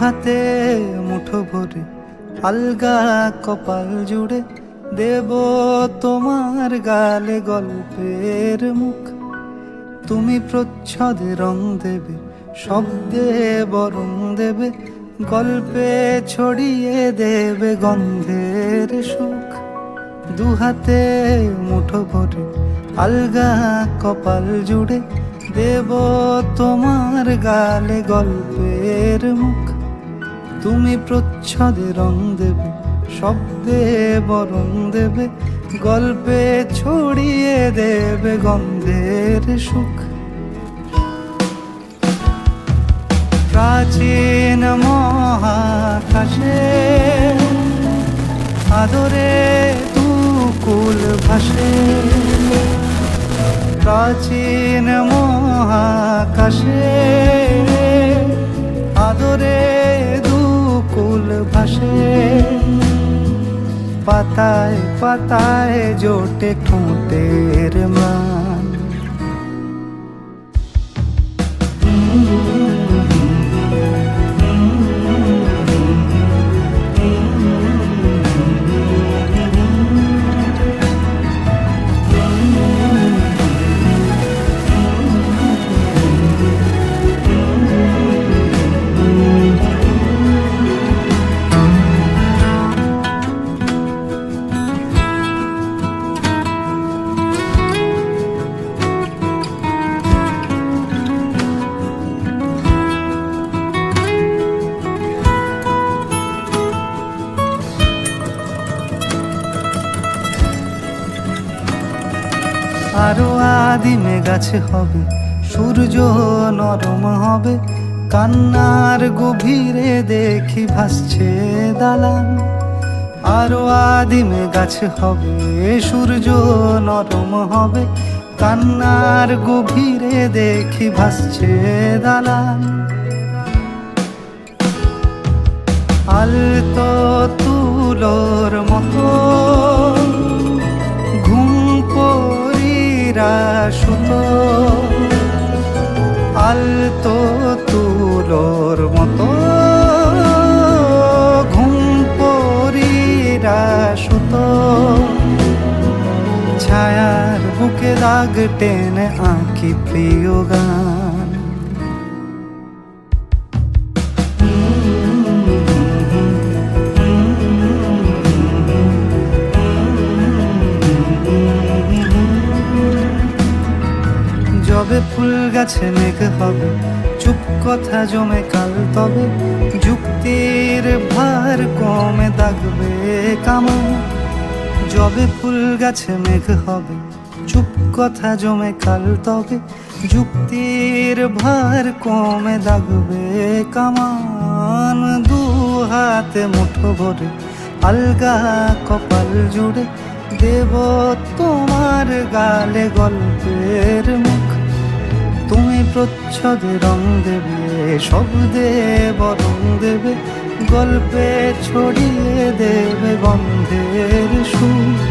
হাতে মুঠো ভরে আলগা কপাল জুড়ে দেব তোমার গালে গল্পের মুখ। তুমি প্রচ্ছদে রং দেবে, শব্দে বরং দেবে, গল্পে ছড়িয়ে দেবে গন্ধের সুখ। দুহাতে মুঠো ভরে আলগা কপাল জুড়ে দেব তোমার গালে গল্পের মুখ। তুমি প্রচ্ছদে রং দেবে, শব্দে বরং দেবে, গল্পে ছড়িয়ে দেবে গন্ধের সুখ। প্রাচীন মহাকাশে আদরে দুকুল ভাসে, প্রাচীন মহাকাশে আদরে দুকুল ভাসে। পাতায় পাতায় জোটে ঠোঁটের ম্লান, আরো আদিমে গাছে হবে, সূর্য নরম হবে, কান্নার গভীরে দেখি ভাসছে দালান। আরো আদিমে গাছে হবে, সূর্য নরম হবে, কান্নার গভীরে দেখি ভাসছে দালান। আলতো তুলোর মতো সুতো, আলতো তুলোর মতো ঘুম পরীরা সুতো। ছায়ার বুকে দাগ টেনে আঁকি প্রিয় গান। যবে ফুল গাছে মেঘ হবে, চুপ কথা জমে কাল তবে, যুক্তির ভার কমে দাগবে কামান। যবে ফুল গাছে মেঘ হবে, চুপ কথা জমে কাল তবে, যুক্তির ভার কমে দাগবে কামান। দু হাতে মুঠো ভরে আলগা কপাল জুড়ে দেব তোমার গালে গল্পের মুখ। তুমি প্রচ্ছদে রং দেবে, শব্দে বরং দেবে, গল্পে ছড়িয়ে দেবে গন্ধের সুখ।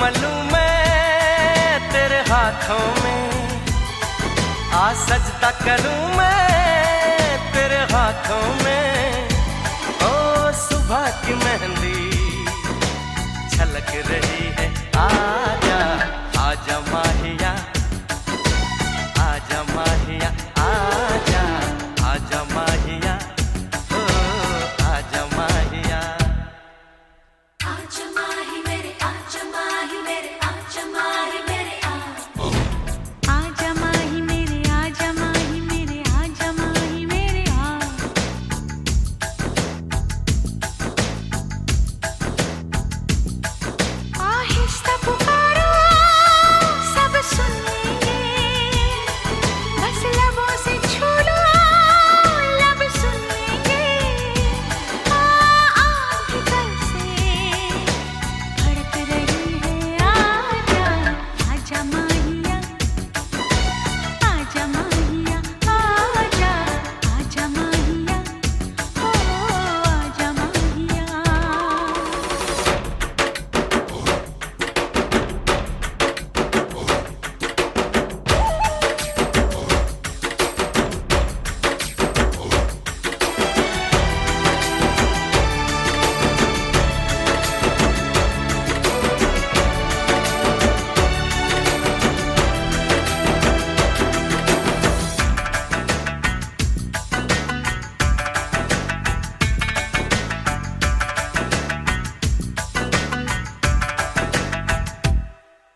मलूं मैं तेरे हाथों में, आ सजदा करूं मैं तेरे हाथों में। ओ सुबह की मेहंदी छलक रही है, आजा आजा माहिया, आजा माहिया, आजा आजा माहिया, ओ आजा माहिया। आजा माही मेरे, आजा माही मेरे, आजा माही मेरे, आजा माही मेरे, आजा माही मेरे, आजा माही मेरे, आहिस्ता पुकारो सब सुन लेंगे, बस लबों से छू लो लब सुन लेंगे। भीतर से धड़क रही है, आजा आजा माहिया, आजा माहिया, आजा आजा माहिया, ओ आजा माहिया।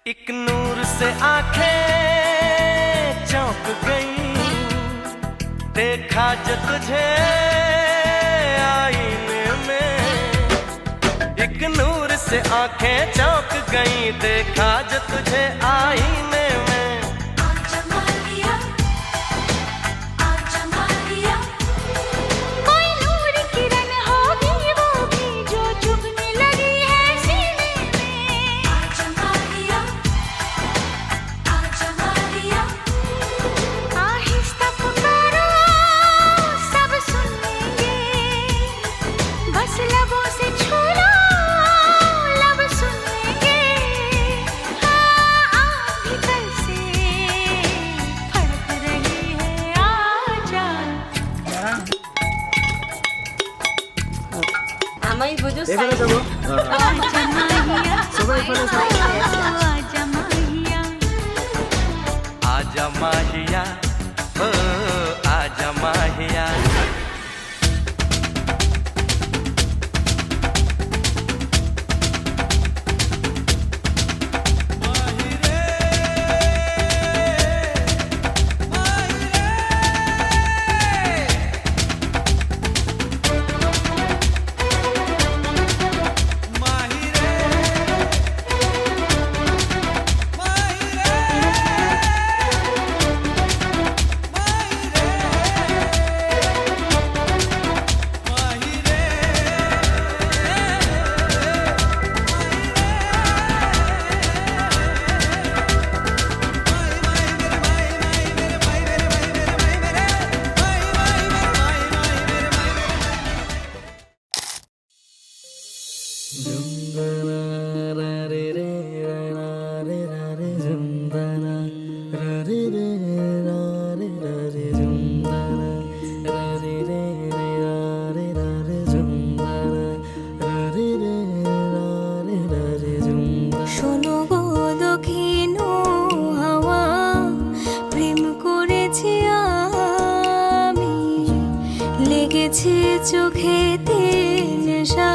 एक नूर से आंखें चौंक गई, देखा जो तुझे आईने में। एक नूर से आंखें चौंक गई, देखा जो तुझे आईने में। आजा माहिया, आजा माहिया, कोई नूर किरण होगी वो भी जो चुभने लगी है सीने में। आजा माहिया, आजा माहिया, आहिस्ता पुकारो सब सुन लेंगे, बस लबों से छू लो लब सुन लेंगे। भीतर से फड़क रही है, आजा। আমায় বুঝো এখানে যাবো आजा माहिया, সবাই এখানে যাও। आजा माहिया, आजा माहिया, ओ आजा माहिया। শোনো গো দক্ষিণ হাওয়া, প্রেম করেছি আমি, লেগেছে চোখেতে নেশা,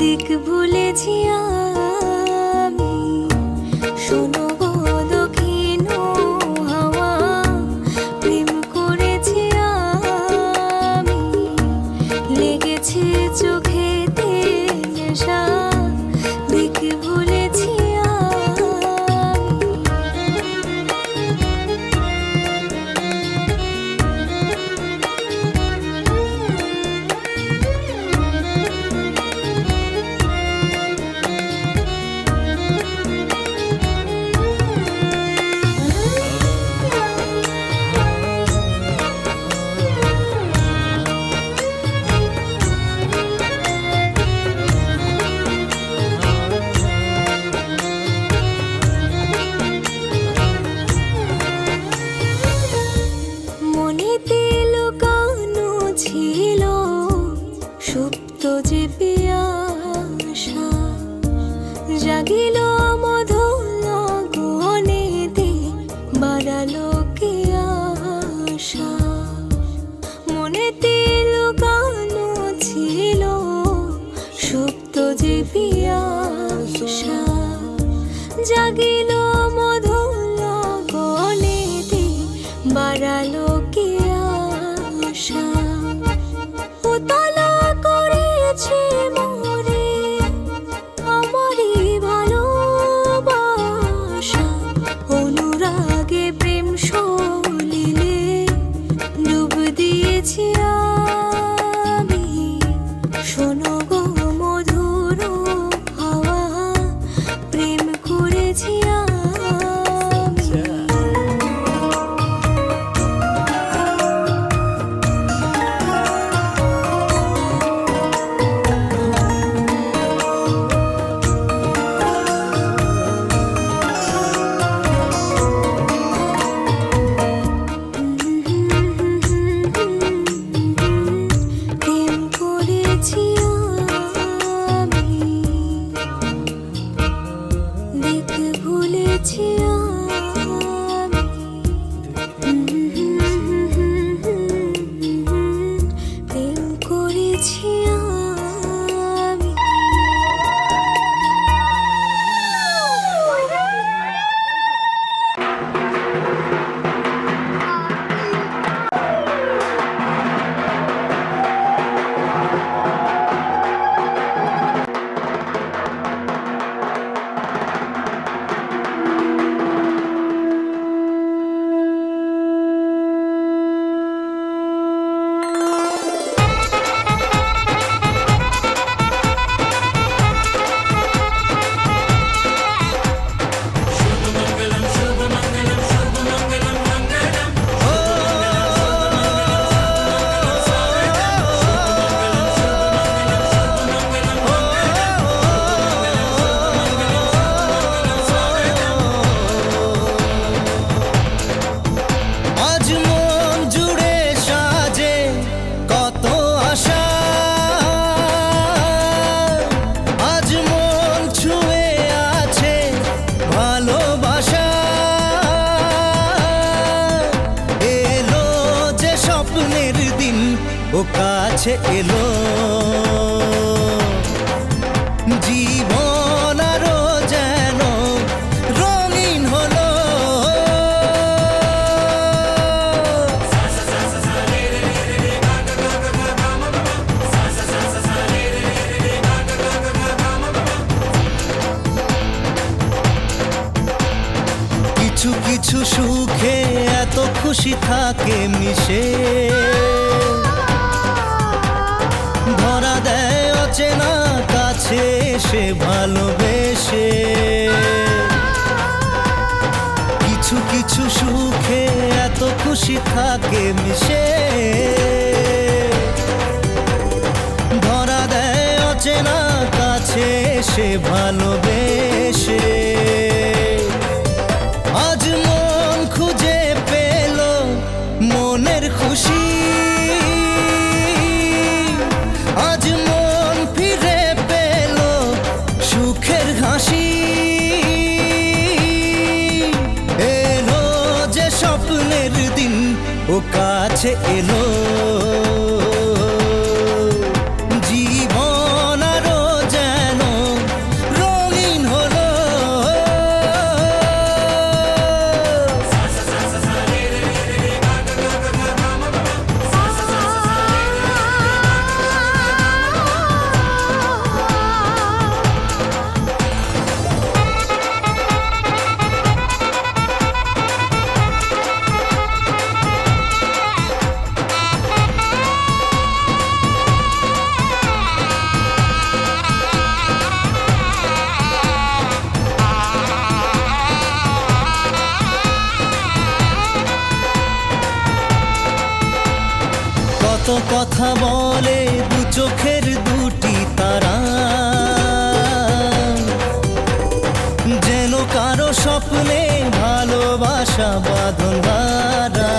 দিক ভুলেছি আমি। শোনো গো দক্ষিণ হাওয়া, প্রেম করেছি আমি, লেগেছে চোখেতে নেশা, দিক ভুলেছি আমি। লাগিল মধুর লগনেতে, বাড়ালো কি আশা, উতলা করেছে মোরে আমারই ভালোবাসা। অনুরাগে প্রেম সলিলে ডুব দিয়েছি আমি, শোনো গো মধুর হাওয়া, প্রেম করেছি আমি। প্রেম করেছি আমি, দেখতে ভুলেছি আমি, প্রেম করেছি আমি। আজ মন জুড়ে সাজে কত আশা, আজ মন ছুঁয়ে আছে ভালোবাসা। এলো যে স্বপ্নের দিন, ও কাছে এলো জীবন আরো যেন রঙিন হলো। কিছু কিছু সুখে এত খুশি থাকে মিশে, ধরা দেয় অচেনা কাছে এসে ভালোবেসে। কিছু কিছু সুখে এত খুশি থাকে মিশে, ধরা দেয় অচেনা কাছে এসে ভালোবেসে। আজ মন খুঁজে পেল মনের খুশি, আজ মন ফিরে পেল সুখের হাসি। এলো যে স্বপ্নের দিন, ও কাছে এলো জীবন আরো যেন রঙিন হলো। কত কথা বলে দু চোখের দুটি তারা, যেন কারো স্বপ্নে ভালোবাসা বাঁধন হারা।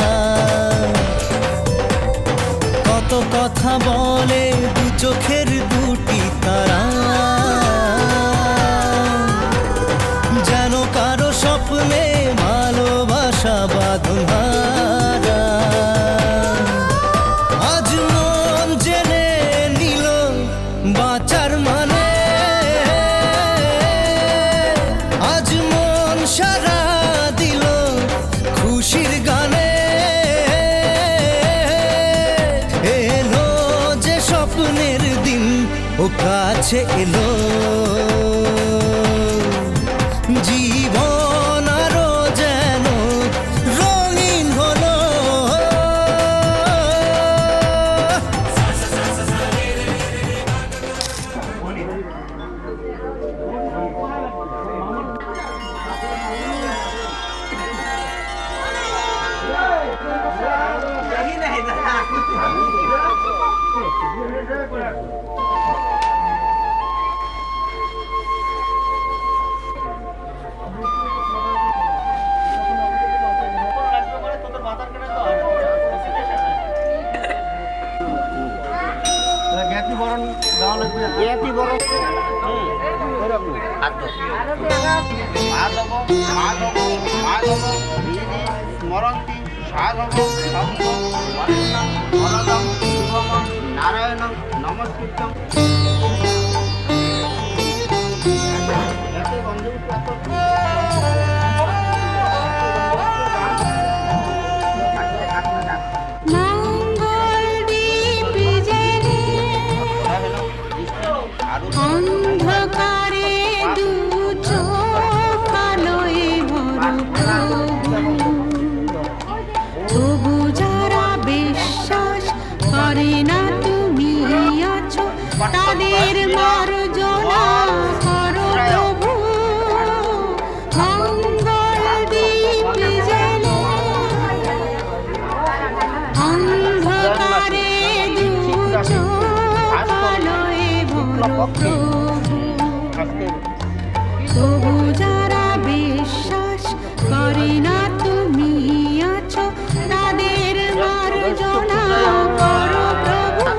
কত কথা বলে দু চোখের দুটি তারা, যেন কারো স্বপ্নে ভালোবাসা বাঁধন হারা। আজ মন জেনে নিল বাঁচার মানে, আজ মন সারা দিল খুশির গানে, এলো যে স্বপ্নের দিন ও কাছে এলো, জীবন আরো যেন রঙিন হলো। স্মরন্তি সাধব বরদম শুভম নারায়ণ নমস্কৃত্যম। অন্ধকারে দু চোখ আলোয় ভরা তবু যারা বিশ্বাস করে না তুমি আছো তাদের মার্জনা করো প্রভু। মঙ্গল দীপ জ্বেলে অন্ধকারে দু চোখ আলোয় ভরা তবু যারা বিশ্বাস করে না তুমি আছো তাদের মার্জনা করো প্রভু।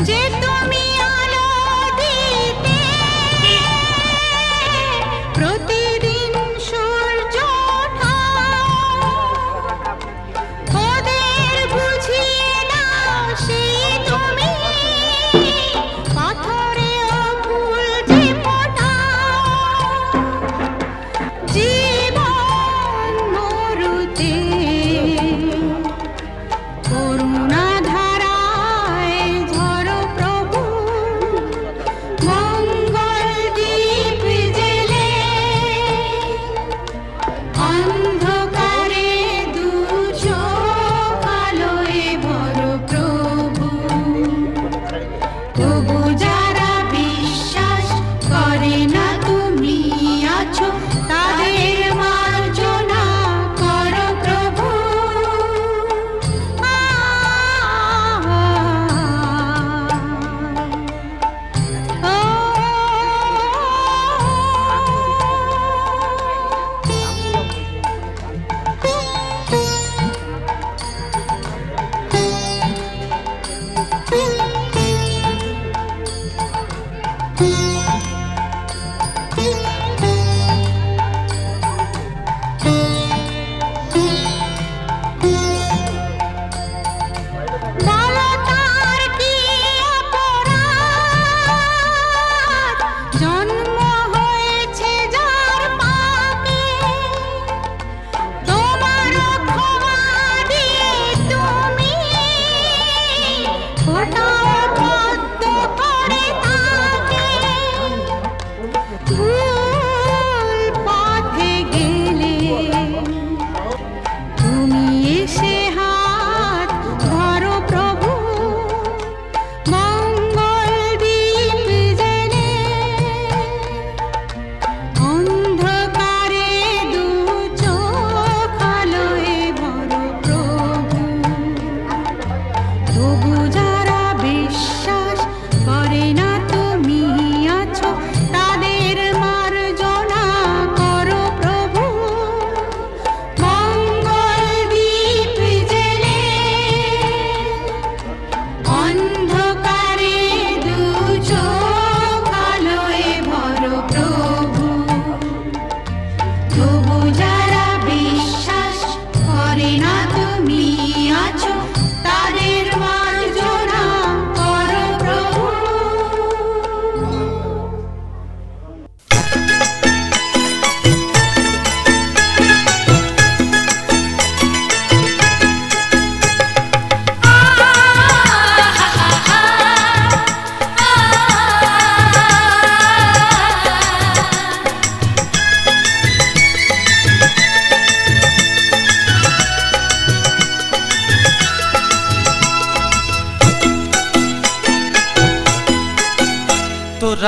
যে তুমি আলো দিতে প্রতিদিন সূর্য ওঠাও, ওদের বুঝিয়ে দাও সেই তুমি পাথরে ফুল যে ফোটাও। জীবন মরুতে করুণা ধারায় ঝরো প্রভু। মঙ্গল দীপ জ্বেলে অন্ধকারে দু চোখ আলোয় ভরো প্রভু। তবু যারা বিশ্বাস করে না তুমি আছো তাদের মার্জনা করো প্রভু। বলো তার কি অপরাধ, জন্ম হয়েছে যার পাপে, তোমার ক্ষমা দিয়ে তুমি ফোটাও পদ্ম করে তাকে।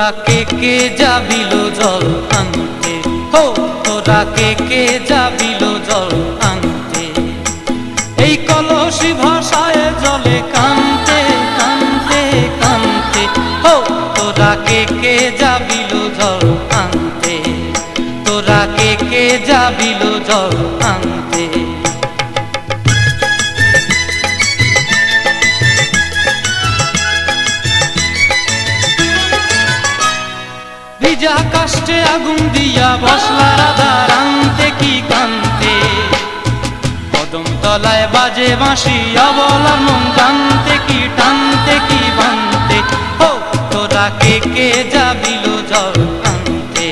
তোরা কে যাবিল জল আনতে, হো তোরা কে যাবিল জল আনতে। এই কলসি ভাষায় জলে কানতে কানতে কানতে, হো তোরা কে যাবিল জল আনতে, তোরা কে যাবিল জল আনতে। ভিজা কাষ্টে আগুন দিয়া বসলা রাধা রানতে কি কানতে, কদম তলায় বাজে বাঁশি অবলা মন জানতে কি টানতে কি বানতে, হো তোরা কে যাবিল জল আনতে,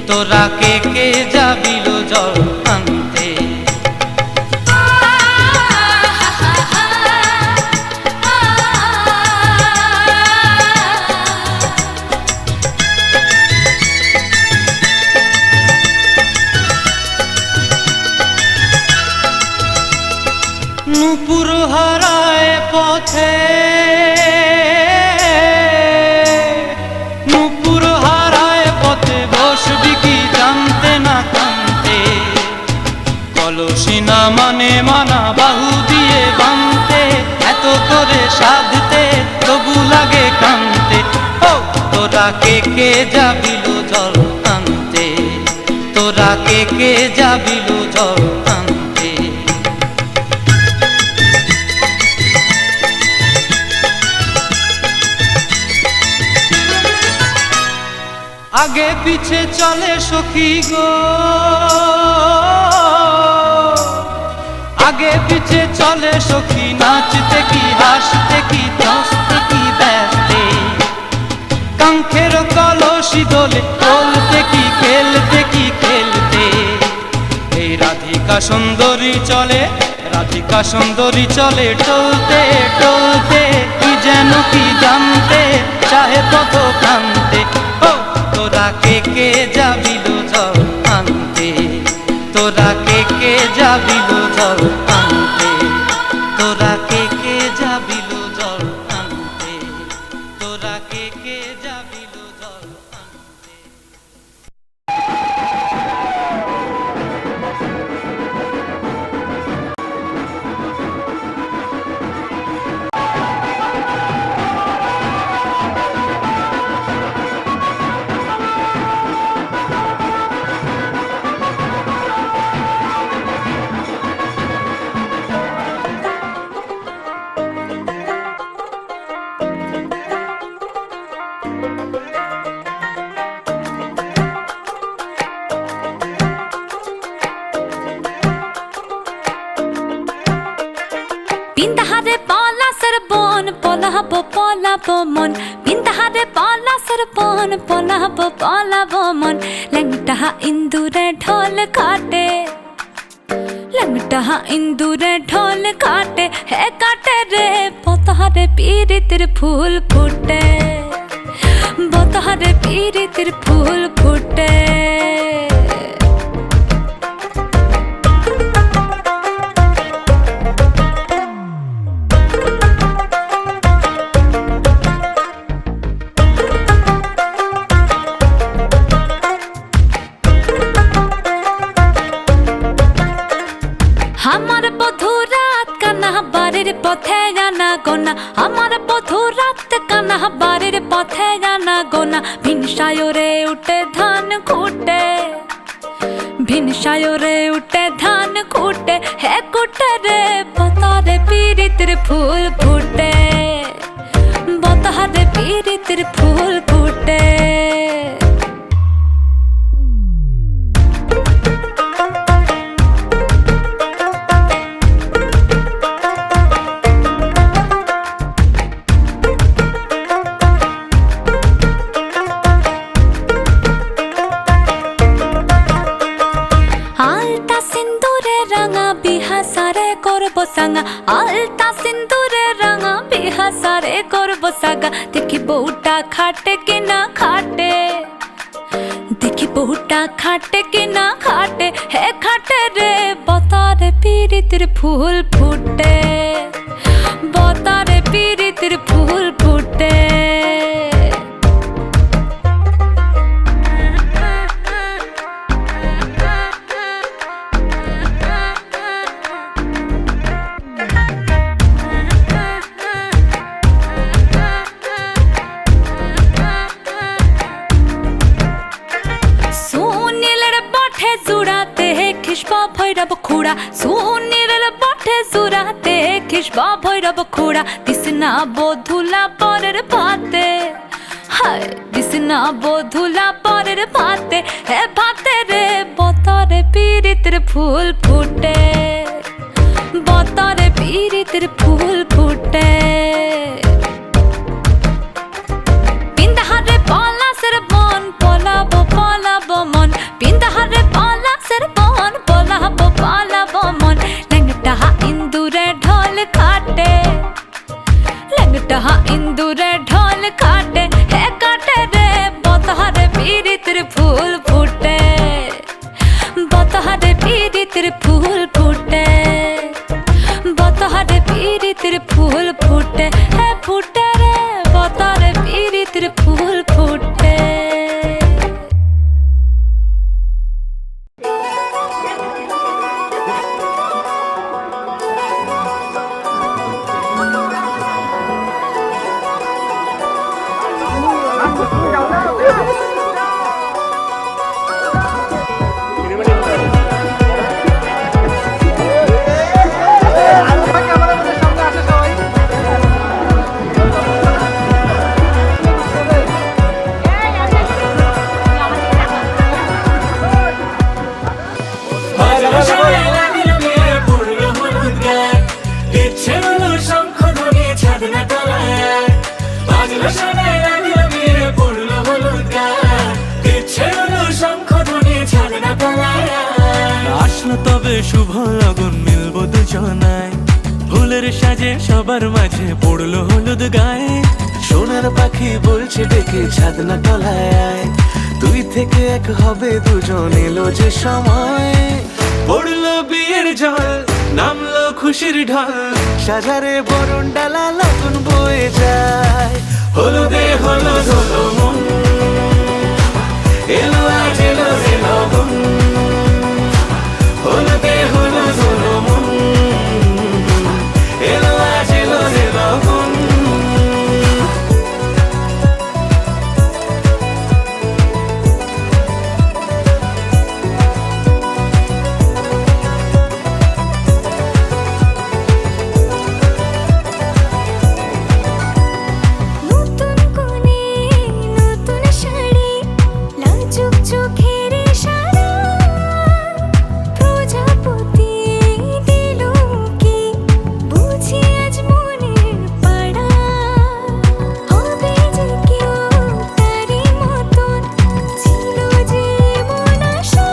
তোরা কে যাবিল জল আনতে। নূপুর হারায় পথে, নূপুর হারায় পথে বসবি কি জানতে না কানতে, কলসি না মানে মানা বাহু দিয়ে বানতে, এত করে সাধতে তবু লাগে কানতে, ও তোরা কে যাবিল জল আনতে, তোরা কে যাবিল জল আনতে। আগে পিছে চলে সখী গো, আগে পিছে চলে সখী, নাচতে কি হাসতে কি দশতে কি ব্যস্তে, কাঙ্ক্ষের কলসি দোলে বলতে কি খেলতে কি খেলতে। এই রাধিকা সুন্দরী চলে, রাধিকা সুন্দরী চলে টলতে টলতে, কি যেন কি জানতে চাহে তত কানতে, ও তোরা কে যাবিল জল আনতে, তোরা কে যাবিল জল আনতে, তোরা কে যাবিল জল আনতে, তোরা কে যাবিল জল আনতে। পিন্তাহারে পলাশের বন পলাবো পলাবো মন, পিন্তাহারে পলাশের বন পলাবো পলাবো মন। ল্যাংটা ইন্দুরে ঢোল কাটে, ল্যাংটা ইন্দুরে ঢোল কাটে, হে কাটে রে পতাহারে পীরিতির ফুল ফুটে, বতাহারে পীরিতির ফুল ফুটে। আমার বধু রাত কানা বাড়ির পথে জানা গোনা, আমার বধু রাত কানা বাড়ির পথে জানা গোনা। ভিনসায়রে উঠে ধান খুঁটে, ভিনসায়রে উঠে ধান খুঁটে, হে কুটে রে বতারে পীরিতির ফুল ফুটে, বতারে পীরিতির ফুল ফুটে। আলতা সিন্দুরে রাঙা বিহাসারে করব সাঙ্গা, আলতা সিন্দুরে রাঙা বিহাসারে করব সাঙ্গা। দেখি বউটা খাটে কিনা খাটে, দেখি বউটা খাটে কিনা খাটে, হে খাটে রে বতারে পীরিতির ফুল ফুটে, বতারে পীরিতির ফুল ফুটে। ভৈরব খুড়া সুনীরের বটে সুরা দেখিস বা ভৈরব খুড়া দিস না বধুলা পরের ভাতে হায় দিস না বধুলা পরের ভাতে হে ভাতে রে বতরে পীড়িতের ফুল ফুটে বতরে পীড়িতের ফুল ফুটে পিন্দাহারে পলাশের বন পলাবো পলাবো মন পিন্দাহারে পলাশের বন পলাবো পলাবো মন ল্যাংটা ইন্দুরে ঢোল কাটে ল্যাংটা ইন্দুরে ঢোল কাটে হে কাটে রে বতহারে পীড়িতের ফুল ফুটে বতহারে পীড়িতের ফুল ফুটে বতহারে পীড়িতের ফুল ফুটে হে ফুটে রে বতহারে পীড়িতের ফুল ফুটে আসলো তবে শুভ লগন মিলবো দুজনায় ফুলের সাজে সবার মাঝে পড়লো হলুদ গায়ে সোনার পাখি বলছে ডেকে ছাদনা তলায় তুই থেকে এক হবে দুজন এলো যে সময় পড়লো বিয়ের জল নামলো খুশির ঢল সাজারে বরণ ডালা লগন বয়ে যায় হলুদে হলুদ হলো মন এলো আজ এলো রে লগন হলুদে হলুদ হলো মন এলো আজ এলো রে লগন নতুন কোণে নতুন শাড়ি লাজুক চোখের ইশারা প্রজাপতি দিল কি বুঝি আজ মনের পাড়া হবে যে কেউ তারই মতন ছিল যে মন আশা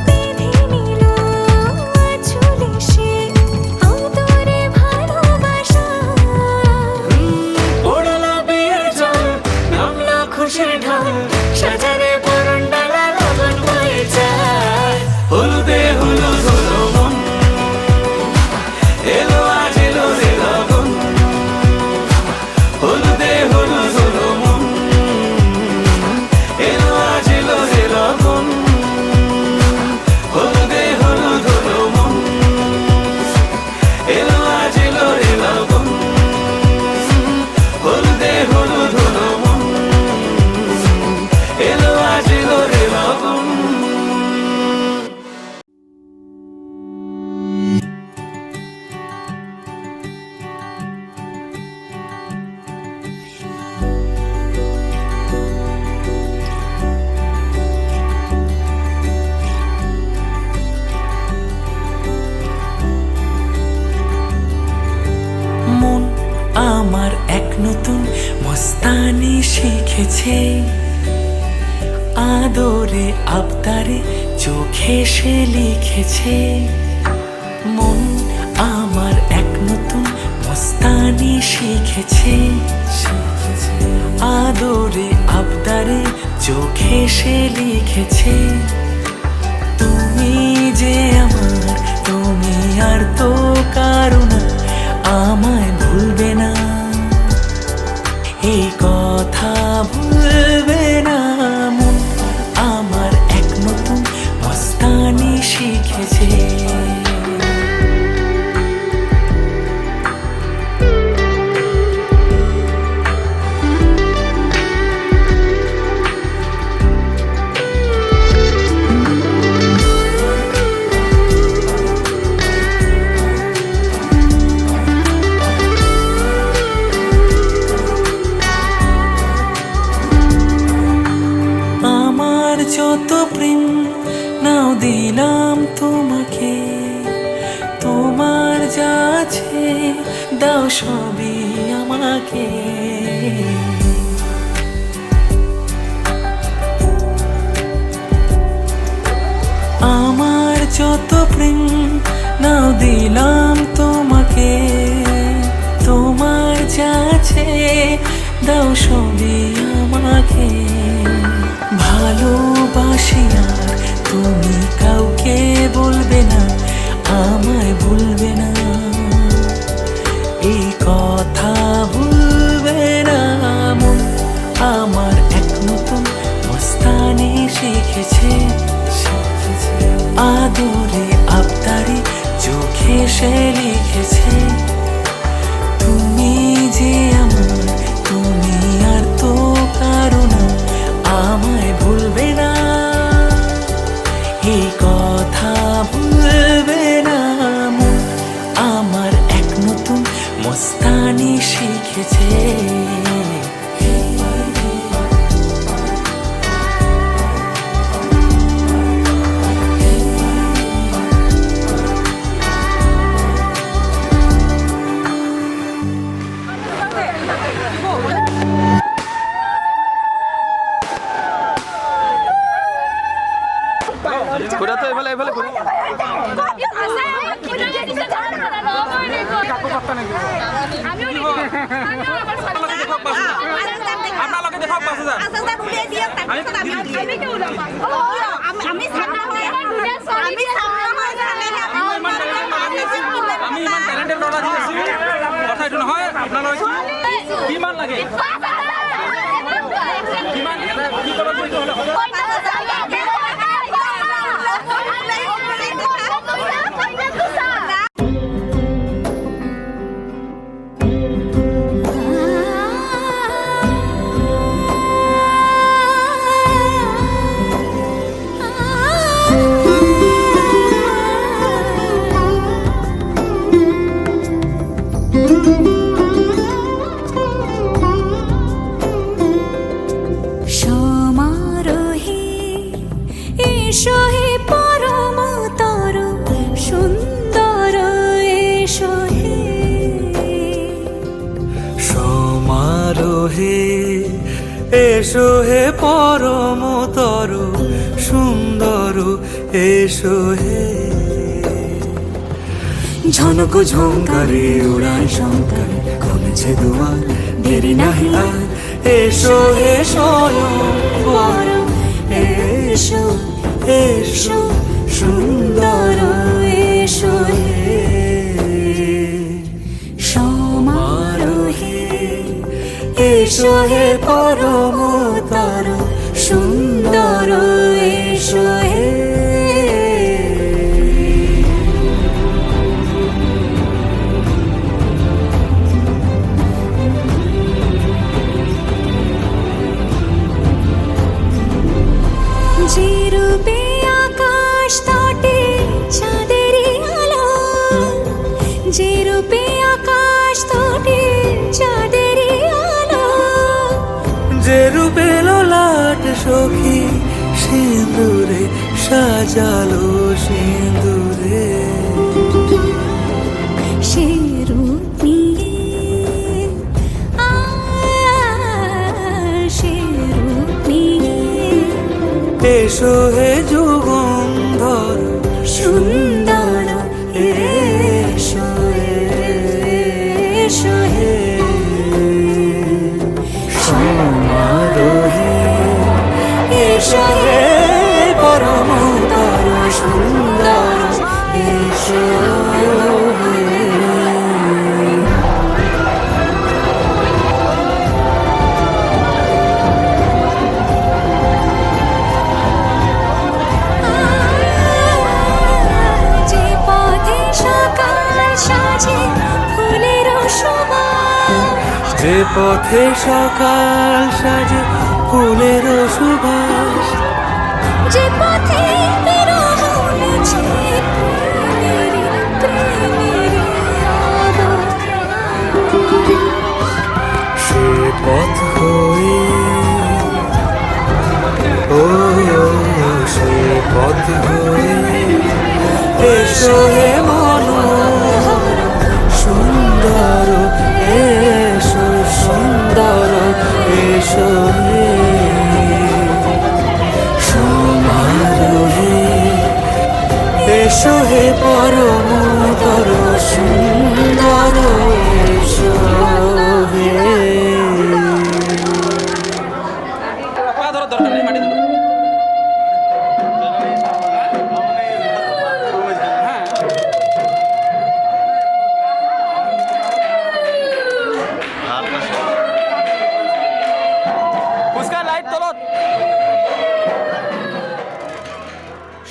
বেঁধে নিল আঁচলে সে আদরে ভালোবাসা পড়লো বিয়ের জল নামলো খুশির ঢল সাজারে বরণ ডালা লগন বয়ে যায় হলুদে হলুদ হলো মন এলো আজ এলো রে লগন হলুদে হলুদ হলো মন এলো আজ এলো রে লগন হলুদে হলুদ হলো মন এলো আজ এলো রে লগন হলুদে হলুদ হলো মন এলো আজ এলো রে লগন মন আমার এক নতুন মস্তানি শিখেছে আদরে আবদারে চোখে সে লিখেছে মন আমার এক নতুন মস্তানি শিখেছে আদরে আবদারে চোখে সে লিখেছে তুমি যে আমার তুমি আর তো কারো না আমায় ভুলবে না এই কথা ভুলবে না মন আমার এক নতুন মস্তানি শিখেছে যত প্রেম নাও দিলাম তোমাকে, তোমার যা আছে দাও সবই আমাকে। আমার যত প্রেম নাও দিলাম তোমাকে, তোমার যা আছে দাও সবই আমাকে। ভালোবাসি আর তুমি কাউকে বলবে না, আমায় ভুলবে না, এই কথা ভুলবে না। মন আমার এক নতুন মস্তানি শিখেছে, আদরে আবদারে চোখে সে লিখেছে, তুমি যে আমার, তুমি আর তো কারো না, আমায় ভুলবে না, এই কথা ভুলবে না। মন আমার এক নতুন মস্তানি শিখেছে। ঘোরা তো এবেলে এবেলে ঘোরা আপনালোকে দেখক ৫০০০ আমি ইমান ট্যালেন্টেড ল'ৰা দি আছো, কথা এইটো নহয়। আপোনালোকে কিমান লাগে, কিমান কি কৰিব এইটো হ'লে হ'ব। সমারোহে এসো হে পরম তর সুন্দর, এসো হে সমারোহে এসো হে পরমতর সুন্দর, এসো হে। ঝনক ঝঙ্কারে উড়ায় শঙ্কার, খুলেছে দুয়ার দেরি নাহি আর, এসো হে স্বয়ংবর, এসো এসো সুন্দর, এসো হে। সমারোহে এসো হে পরমতর সুন্দর, এসো হে। যে রূপে আকাশ তটে চাঁদেরই আলো, যে রূপে আকাশ তটে চাঁদেরই আলো, যে রূপে ললাট সখী সিঁদুরে সাজালো সিঁদুরে, সে রূপ নিয়ে সে রূপ নিয়ে এসো হে যুগন্ধর সুন্দর, এসো এসো হে। সমারোহে এসো হে পরমতর সুন্দর, এসো হে। যে পথে সকাল সাজে ফুলের সুবাস, যে পথে সকাল সাজে ফুলের সুবাস, যে পথে বিরহ মুছে প্রেমের সে পথ হয়ে ও হয়ে এসো হে মন সুন্দর এসো সুন্দর এসো হে সমারোহে এসো হে পরমতর সুন্দর এসো হে পা ধরো, দরকার নেই, মাটি ধরো।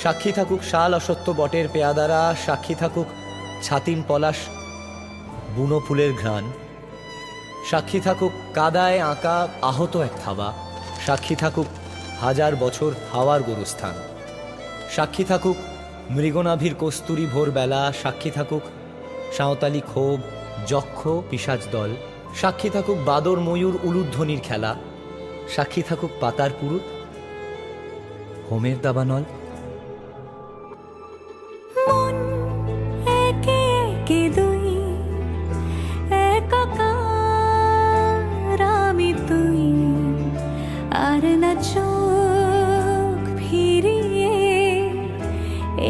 সাক্ষী থাকুক শাল অসত্য বটের পেয়াদারা, সাক্ষী থাকুক ছাতিম পলাশ বুনো ফুলের ঘ্রাণ, সাক্ষী থাকুক কাদায় আঁকা আহত এক থাবা, সাক্ষী থাকুক হাজার বছর হাওয়ার গোরস্থান, সাক্ষী থাকুক মৃগনাভির কস্তুরী ভোরবেলা, সাক্ষী থাকুক সাঁওতালি ক্ষোভ যক্ষ পিশাচ দল, সাক্ষী থাকুক বাদর ময়ূর উলুধ্বনির খেলা, সাক্ষী থাকুক পাতার পুরুত হোমের দাবানল। মন একে একে দুই একাকার আমি তুই আর না চোখ ফিরিয়ে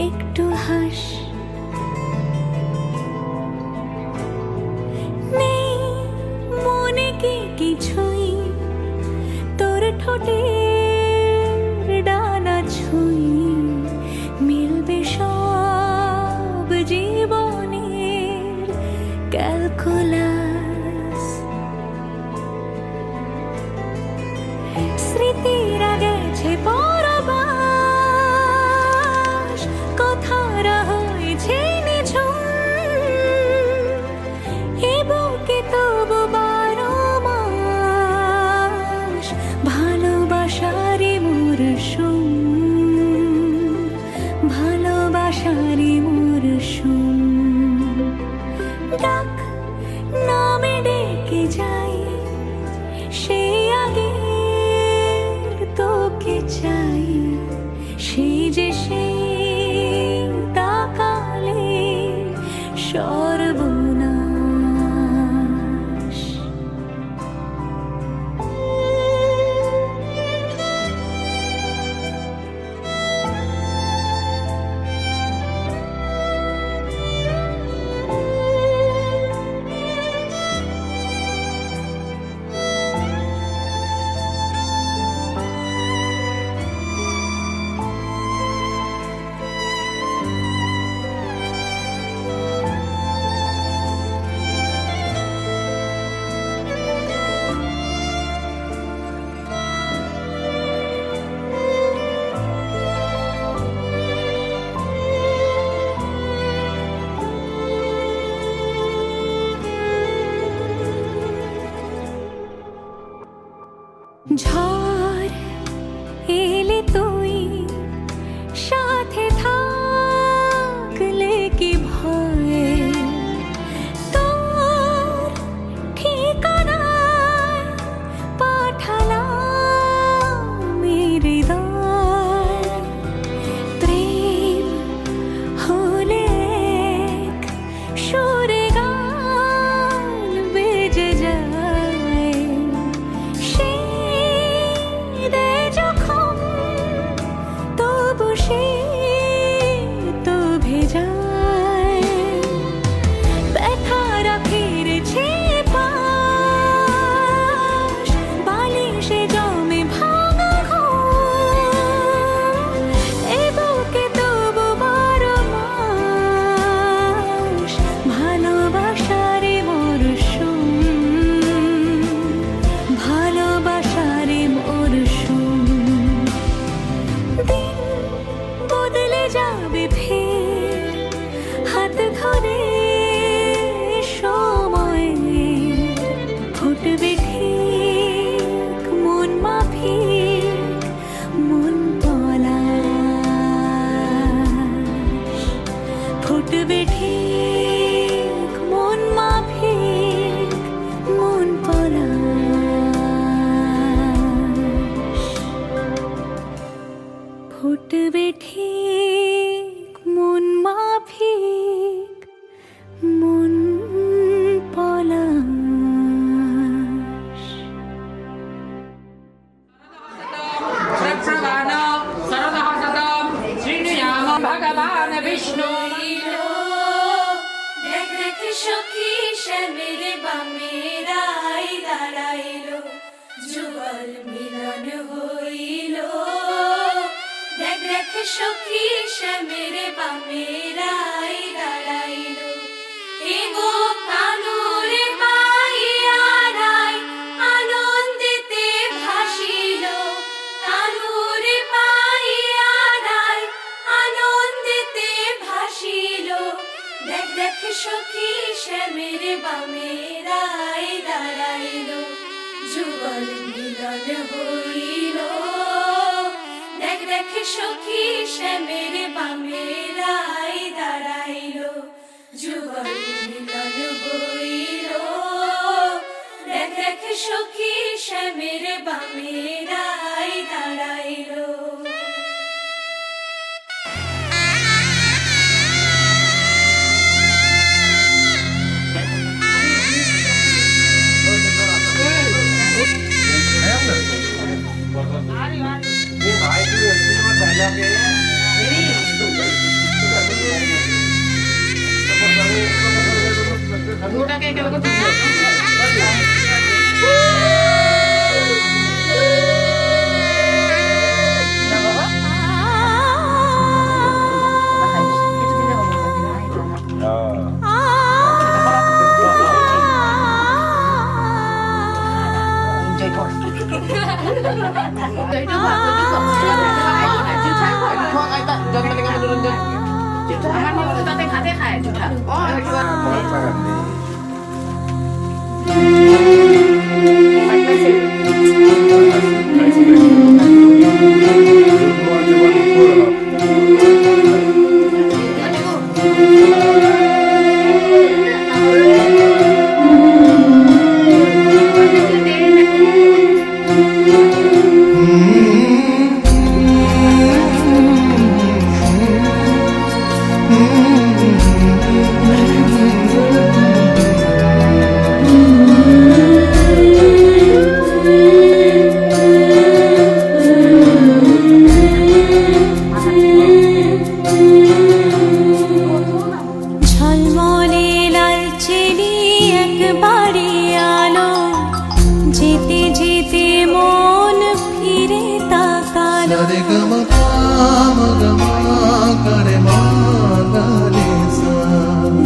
একটু হাস নেই মনে কি কিছুই তোর ঠোঁটের ডানা ছুঁই মিলবে সব জীবনের ক্যালকুলাস স্মৃতিরা গেছে পরবাস কথারা হয়েছে নিঝুম এ বুকে তবু 12 মাস ভালোবাসারই মরশুম ভালোবাসারই মরশুম ডাক নামে ডেকে যাই সেই আগের তোকে চাই সেই যে সেই তাকালে সর্বনাশ ফুটবে ঠিক মন মাফিক মন পলাশ। ভগবান বিষ্ণু দেখ দেখ সখী শ্যামের বামেরাই দাঁড়াইল, যুগল মিলন হইল। দেখ দেখ সখী শ্যামের বামেরাই দাঁড়াইল, এগো কানুর পাইয়ারাই আনন্দেতে ভাসিল। কানুর পাইয়ারাই আনন্দেতে ভাসিল। দেখ দেখ সখী শ্যামের বামেরাই দাঁড়াইল, যুগল মিলন হইল। দেখ দেখ সখী শ্যামের বামেরাই দাঁড়াইল, যুগল মিলন হইল। দেখ দেখ সখী শ্যামের বামেরাই দাঁড়াইল।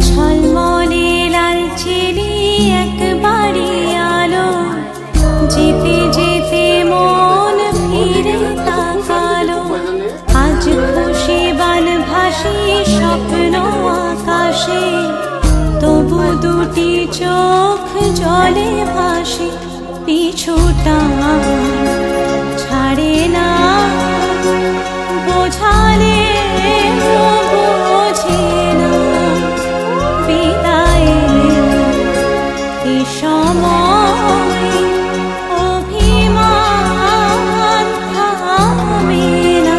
ঝলমলে লাল চিনি একবারে আলো, যেতে যেতে মন ফিরে তাকালো। আজ খুশি বান ভাসি স্বপ্ন আকাশে, তবু দুটি চোখ জলে ভাসে। পিছুটা ছাড়ে না, বোঝালে বোঝে না। বিদায় এ সময় অভিমান থামে না।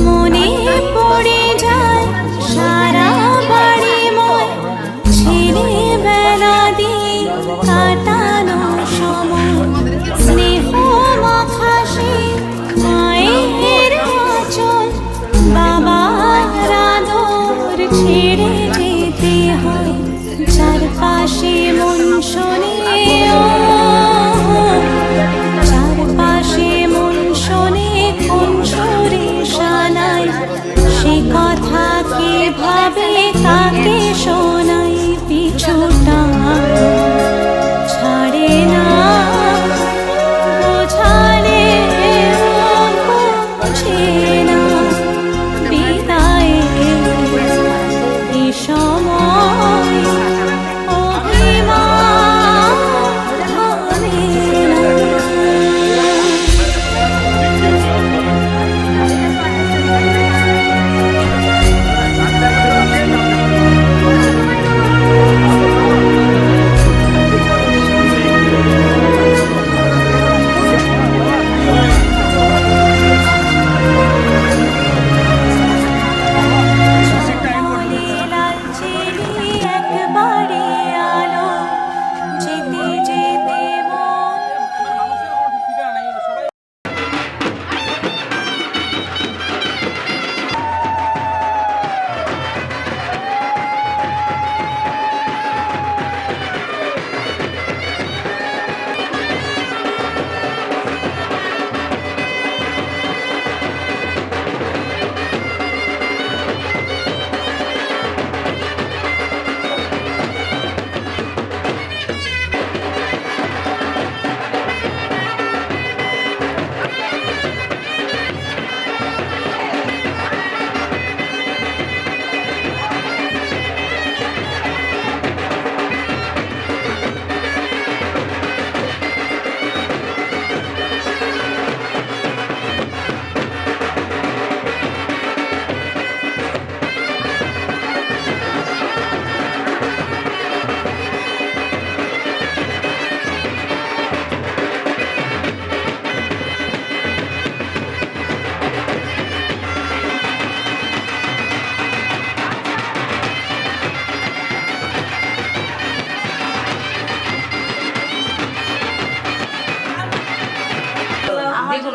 মনে পড়ে যায় সারা বাড়ি ময়, ছেলেবেলা দিয়ে কাটানো সময়। স্নেহ মাখাসে মায়ের আঁচল, বাবার আদর ছেড়ে যেতে হয়। চারপাশে মন শোনে, চারপাশে মন শোনে কোন সুরে শানায়। সে কথা কে ভাবে কাকে শোনাই। পিছুটা ছাড়ে না, বোঝালে বোঝে না। বিদায় এ সময় অভিমান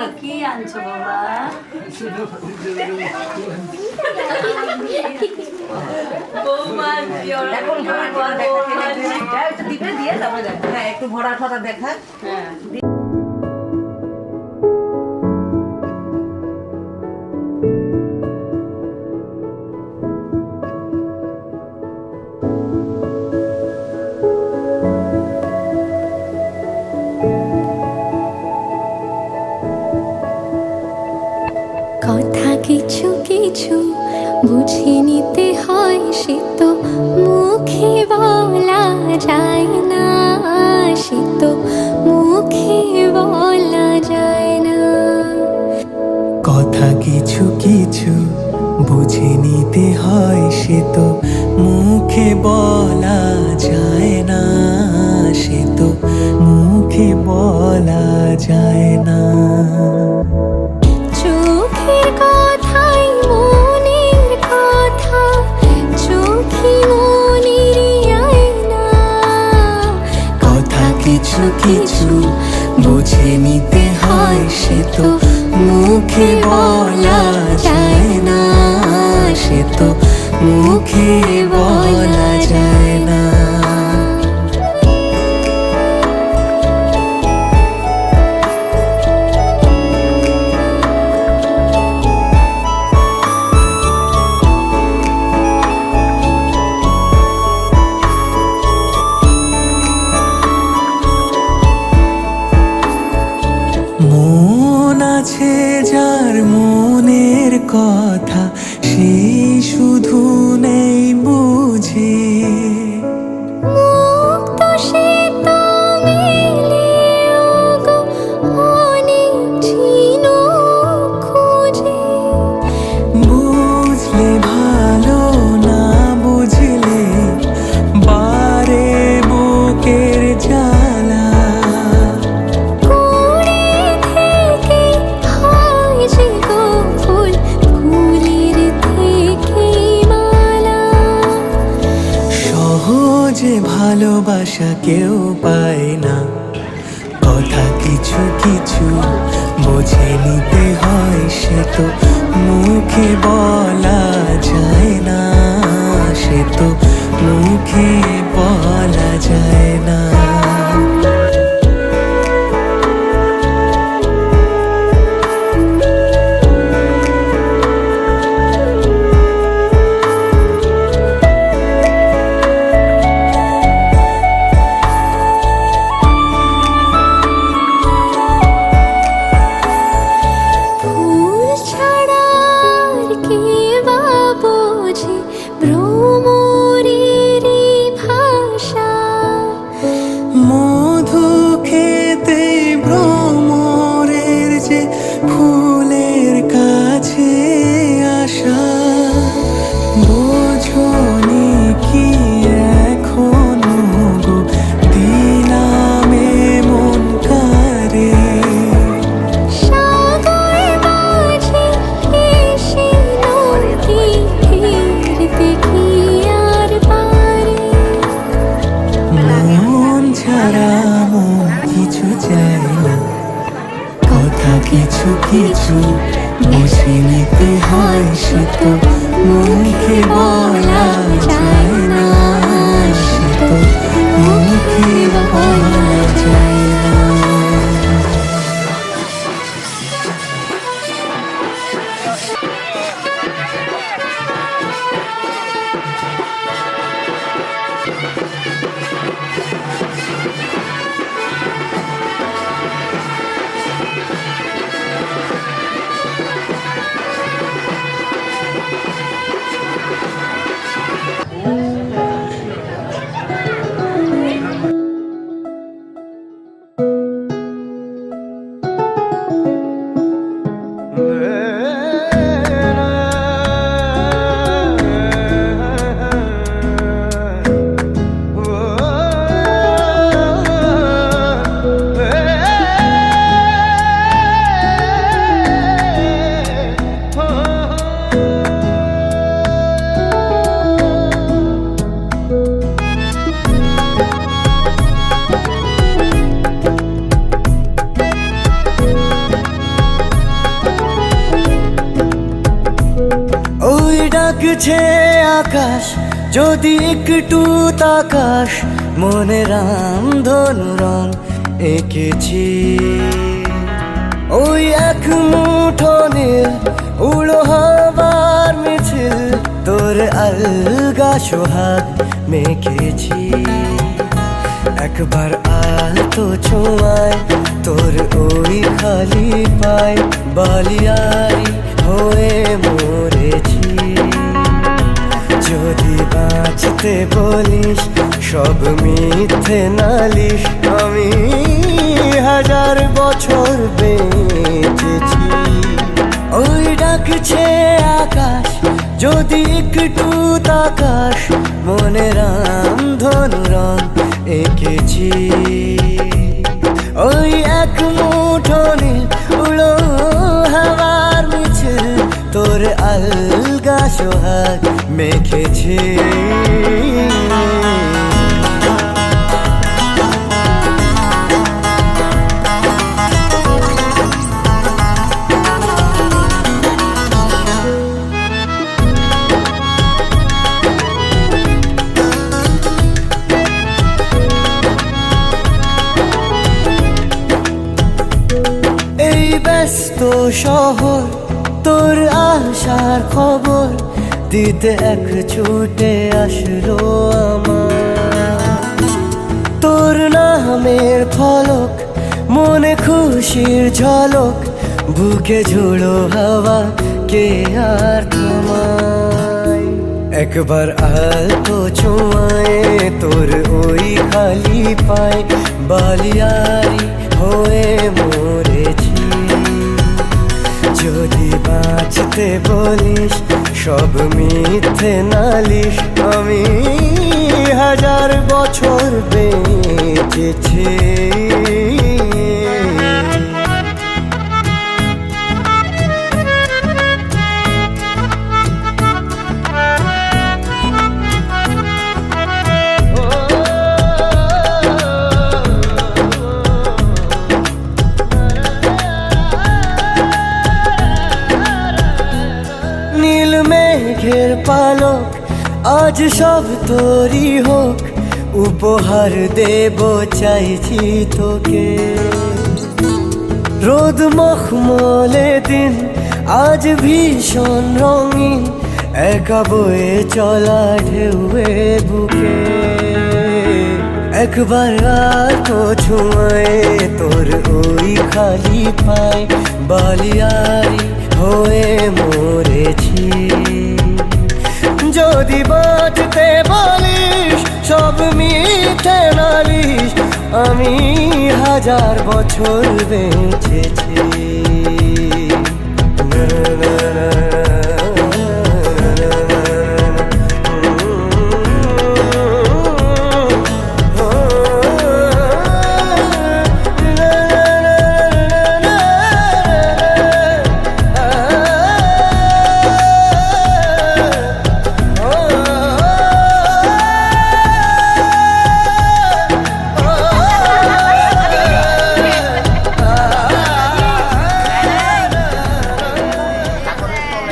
বলো কি আনছো বাবা? এখন ভরা ঠরা দেখা, একটু দিবে দিয়ে তারপরে দেখা। হ্যাঁ একটু ভরা ঠরা দেখা। হ্যাঁ কথা কিছু কিছু বুঝে নিতে হয়, সে তো মুখে বলা যায় না, সে তো মুখে বলা যায় না। কথা কিছু কিছু বুঝে নিতে হয়, সে তো মুখে বলা যায় না, সে তো মুখে বলা যায় না। চোখের কথাই মনের কথা, চোখে মনের আয়না। কথা কিছু কিছু বুঝে নিতে হয়, সে তো মুখে বলা যায় না, সে তো মুখে বলা যায় না। মন আছে যার মনের কথা, সেই শুধু নেই বুঝে। মুখ তো সে তো মেলেও গো অনেক ঝিনুক খুঁজে। বুঝলে ভালো, না বুঝলে বারে বুকের জ্বালা। কুড়ে থেকে হয় যে গো ফুল, ফুলের থেকে মালা। সহজে ভালোবাসা কেউ পায় না, কথা কিছু কিছু বুঝে নিতে হয়, সে তো মুখে বলা যায় না, সে তো মুখে বলা যায় না। ফুল ছাড়া আর কে বা বোঝে ভ্রমরেরই ভাষা। মধু খেতে ভ্রমরের যে ফুলের কাছে আসা। বোঝনি কি এখনো গো দিলামে মন কারে। সাগর মাঝে এসে নদী ফিরতে কি আর পারে। মন ছাড়া মন কিছু চায় না, কথা কিছু কিছু বুঝে নিতে হয়, সে তো মুখে বলা যায় না, সে তো মুখে বলা যায় না। ডাকছে আকাশ যদি একটু তাকাস, মনে রামধনু রং এঁকেছি। ওই এক মুঠো নীল উড়ো হবার মিছিল, তোর আলগা সোহাগ মেখেছি। একবার আলতো ছোঁয়ায় তোর ওই খালি পায়, বালিয়ারি হয়ে মরেছি। যদি বাঁচতে বলিস সব মিথ্যে নালিশ, আমি 1000 বছর বেঁচেছি। ওই ডাকছে আকাশ যদি একটু তাকাস, মনে রামধনু রং এঁকেছি। ওই এক মুঠো নীল উড়ো হাওয়ার মিছিল, তোর আলগা সোহাগ মেখেছি। এই ব্যস্ত শহর তোর আসার খবর দিতে এক ছুটে আসলো আমার। তোর নামের ফলক মনে খুশির ঝলক, বুকে ঝোড়ো হাওয়া কে আর থামায়। একবার আলতো ছোঁয়ায় তোর ওই খালি পায়, বালিয়ারি হয়ে মরেছি। যদি বাঁচতে বলিস সব মিথ্যে নালিশ, আমি 1000 বছর বেঁচেছি। নীল মেঘের পালক আজ সব তোরই হোক, উপহার দেব চাইছি তোকে। রোদ মখমলে দিন আজ ভীষণ রঙিন, একা বয়ে চলা ঢেউয়ে বুকে। একবার তো ছুঁয়ে তোর ওই খালি পায়, বালিয়ারি হয়ে মরেছি। যদি বাঁচতে বলিস সব মিথ্যে নালিশ, আমি 1000 বছর বেঁচেছি।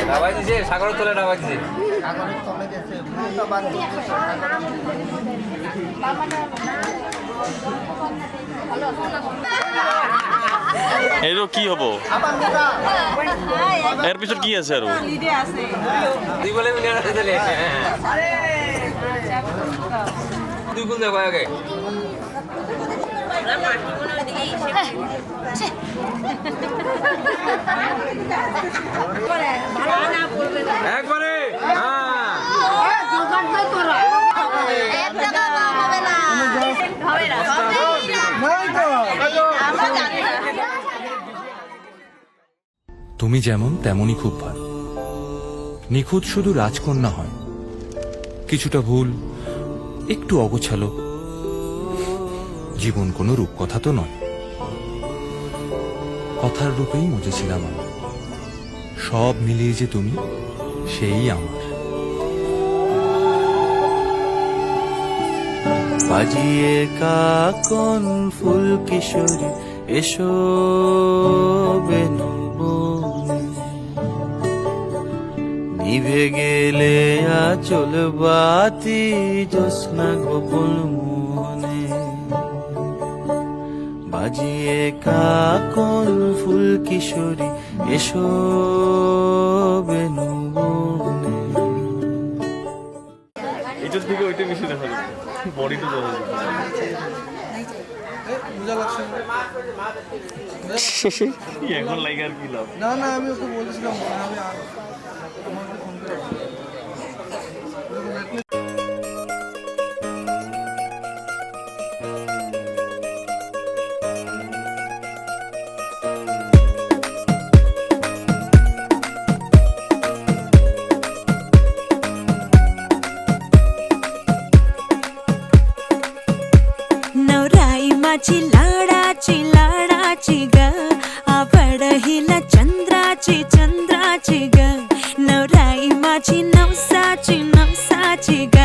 ডাবাই দিছে, সাগরের তলে ডাবাই দিছে। সাগরের তলে গেছে, মুখটা বাদ দিচ্ছে, সাগরের এরও কি হবো, আবার মোটা এর পিছন কি আছে আরো? দুই বলে মিলে চলে দুই গুণ দেখো আগে। একবারে তুমি যেমন তেমনই খুব ভালো। নিখুঁত শুধু রাজকন্যা হয়, কিছুটা ভুল, একটু অগোছালো। জীবন কোনো রূপকথা তো নয়, কথার রূপেই মজেছিলাম আমি। সব মিলিয়ে যে তুমি, সেই আমার। বাজিয়ে কাকন ফুল কিশোরী এসো বেনু বনে, নিভে গেলে আচল বাতি জ্যোৎস্না গোপন মনে বাজিয়ে কাকন ফুল কিশোরী এসো বেনু বনে। এইটার থেকে ওইটা বেশি দেখা যায়, বডিটা দেখা যায়। এখন লাগে আর কি লাভ? না না আমি ওকে বলেছিলাম আমি আমাকে ফোন করে नवराई माझी लाडाची ग आवड हिला चंद्राची ग नवराई माझी नवसाची ग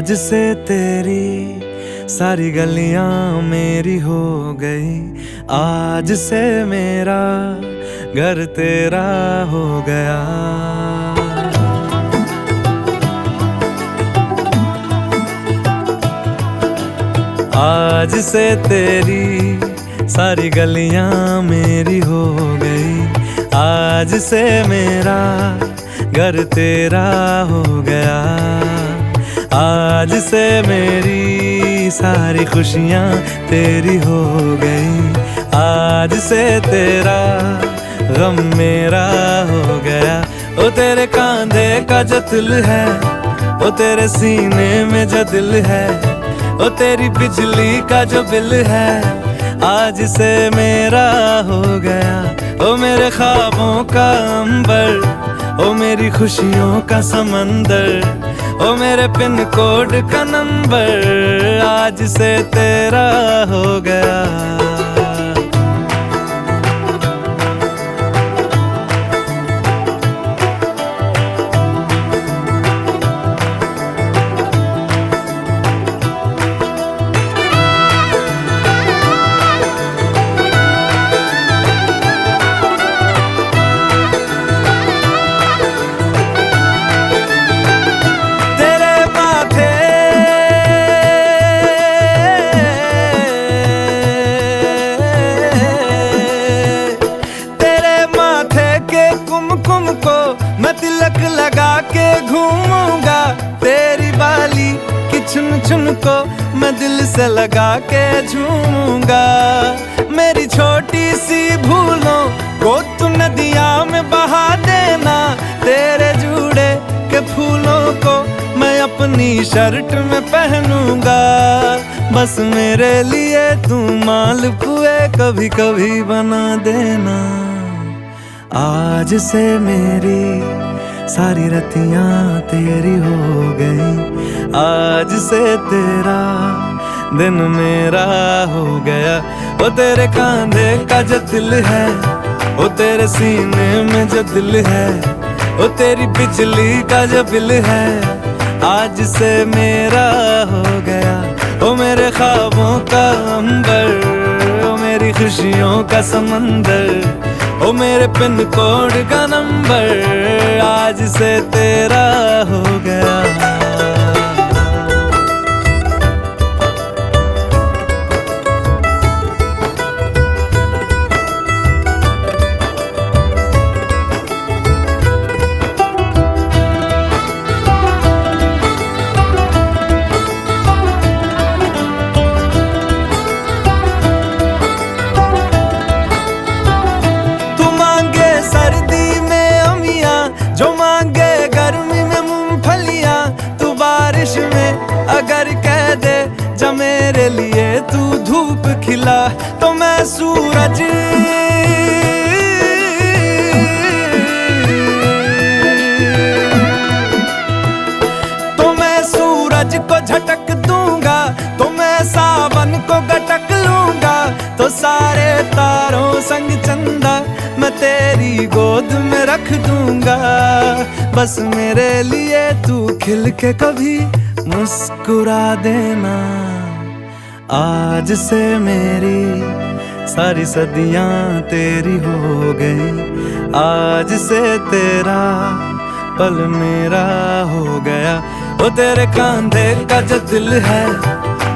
आज से तेरी सारी गलियां मेरी हो गई, आज से मेरा घर तेरा हो गया। आज से तेरी सारी गलियां मेरी हो गई, आज से मेरा घर तेरा हो गया। आज से मेरी सारी खुशियां तेरी हो गई, आज से तेरा गम मेरा हो गया। ओ तेरे कांधे का जो दिल है, ओ तेरे सीने में जो दिल है, ओ तेरी बिजली का जो बिल है, आज से मेरा हो गया। ओ मेरे ख्वाबों का अंबर, ओ मेरी खुशियों का समंदर, ओ मेरे पिन कोड का नंबर, आज से तेरा हो गया। मैं तिलक लगा के घूमूंगा, तेरी बाली की चुन चुन को मैं दिल से लगा के झूमूंगा। मेरी छोटी सी भूलों को तू नदिया में बहा देना, तेरे जूड़े के फूलों को मैं अपनी शर्ट में पहनूंगा। बस मेरे लिए तू मालपुए कभी कभी बना देना। आज से मेरी सारी रतियां तेरी हो गई, आज से तेरा दिन मेरा हो गया। ओ तेरे कांधे का जो दिल है, ओ तेरे सीने में जो दिल है, ओ तेरी बिजली का जो बिल है, आज से मेरा हो गया। ओ मेरे ख्वाबों का अंबर, ओ मेरी खुशियों का समंदर, ओ मेरे पिन कोड का नंबर, आज से तेरा हो गया। जो मांगे गर्मी में मूंगफलियां, तू बारिश में अगर कह दे जा मेरे लिए तू धूप खिला, तो मैं सूरज को झटक दूंगा, तो मैं सावन को गटक लूंगा। तो सारे तारों संग चंदा मैं तेरी गोद में रख दूंगा। बस मेरे लिए तू खिल के कभी मुस्कुरा देना। आज से मेरी सारी सदियां तेरी हो गई, आज से तेरा पल मेरा हो गया। ओ तेरे कांधे का जो दिल है,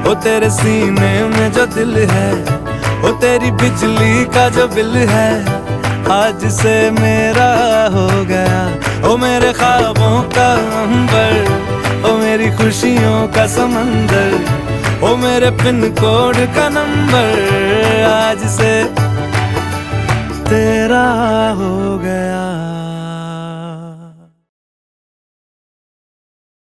ओ तेरे सीने में जो दिल है, ओ तेरी बिजली का जो बिल है, आज से मेरा हो गया। ओ मेरे ख्वाबों का अंबर, ओ मेरी खुशियों का समंदर, ओ मेरे पिन कोड का नंबर, आज से तेरा हो गया।